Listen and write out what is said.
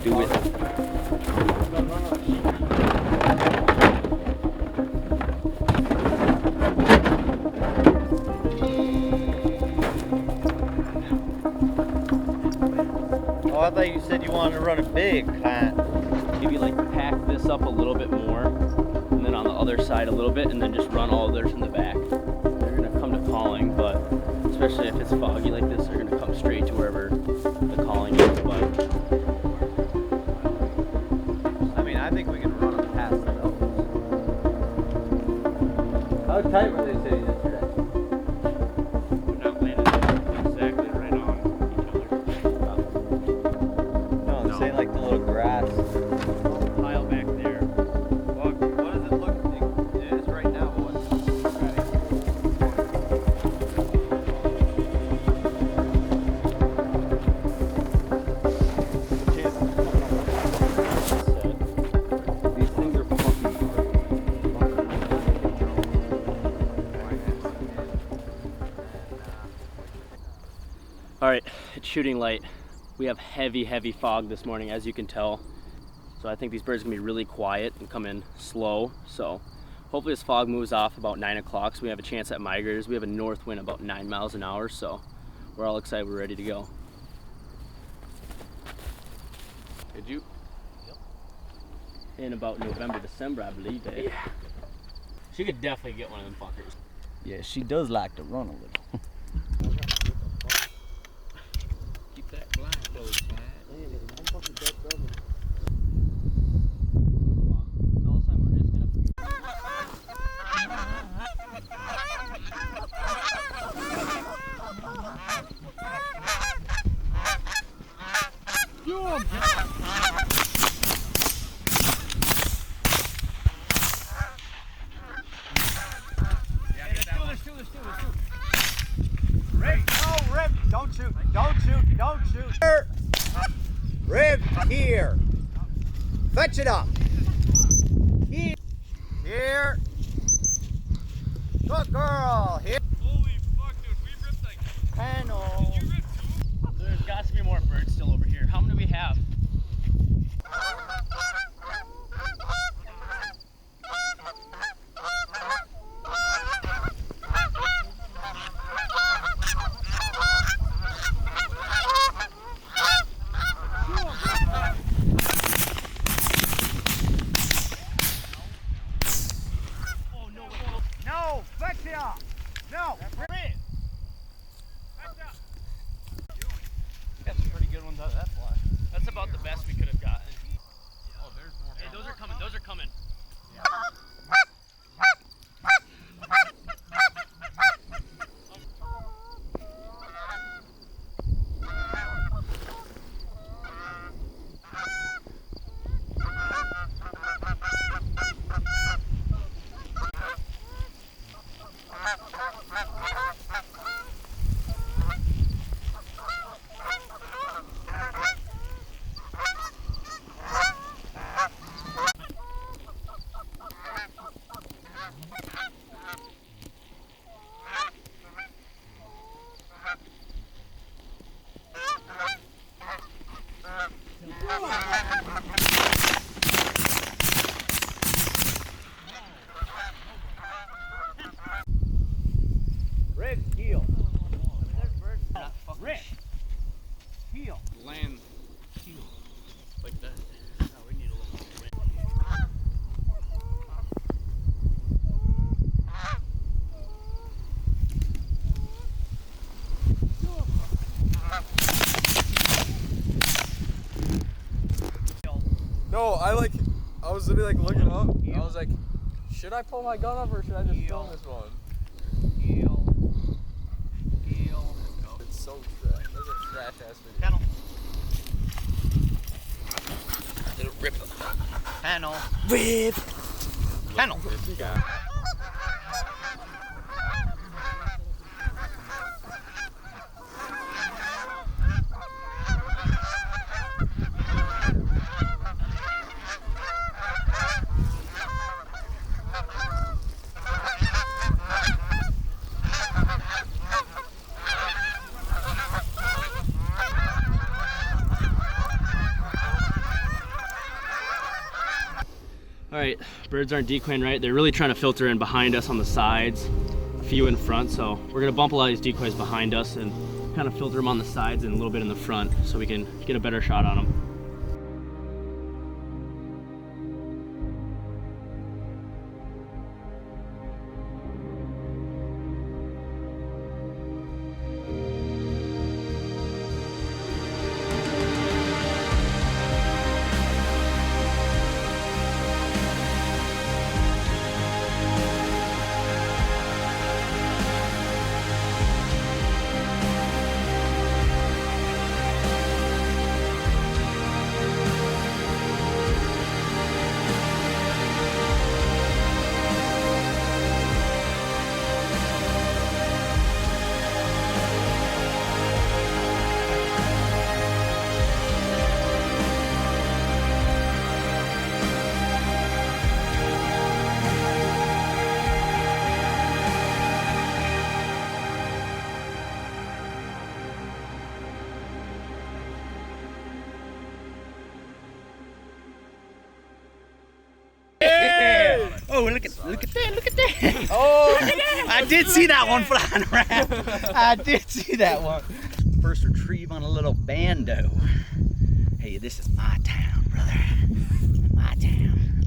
do with it. Oh, I thought you said you wanted to run a big plant. Maybe like pack this up a little bit more, and then on the other side a little bit, and then just run all of theirs in the back. They're gonna come to calling, but especially if it's foggy like this, they're gonna come straight to wherever the calling is. But I mean, I think we can run them past those. How tight were they sitting yesterday? We're not landing exactly right on each other. No, I'm saying like the little grass. Pile back there. Well, what does it look like? It is right now, but what's these things are fucking Alright, it's shooting light. We have heavy fog this morning, as you can tell. So I think these birds are gonna be really quiet and come in slow. So hopefully this fog moves off about 9 o'clock, so we have a chance at migrators. We have a north wind about 9 miles an hour, so we're all excited, we're ready to go. Did you? In about November, December, I believe, eh? Yeah. She could definitely get one of them fuckers. Yeah, she does like to run a little. Keep that blind closed, man. Don't shoot! Don't shoot! Don't shoot! Here. Rib here. Fetch it up. Here. Here. Good girl. Here. Holy fuck, dude, we ripped like... Panel. Did you rip two? There's got to be more birds still over here. How many do we have? No, fetch it up. No. Rib. Got some pretty good ones out of that fly. That's about the best we could have gotten. Oh, there's more. Hey, those are coming, those are coming. Rib heel. Rib. Heel. Land heel. Like that. Oh, we need a little more wind. No, I was literally like looking up. I was like, should I pull my gun up or should I just film this one? Heel. Heel. It's so trash. Those are trash ass videos. Panel. Little rip. Panel. Rib! Panel. Yeah. right, birds aren't decoying right. They're really trying to filter in behind us on the sides, a few in front. So we're gonna bump a lot of these decoys behind us and kind of filter them on the sides and a little bit in the front so we can get a better shot on them. Oh, look at that. Oh, I did see that one flying around. I did see that one. First retrieve on a little bando. Hey, this is my town, brother. My town.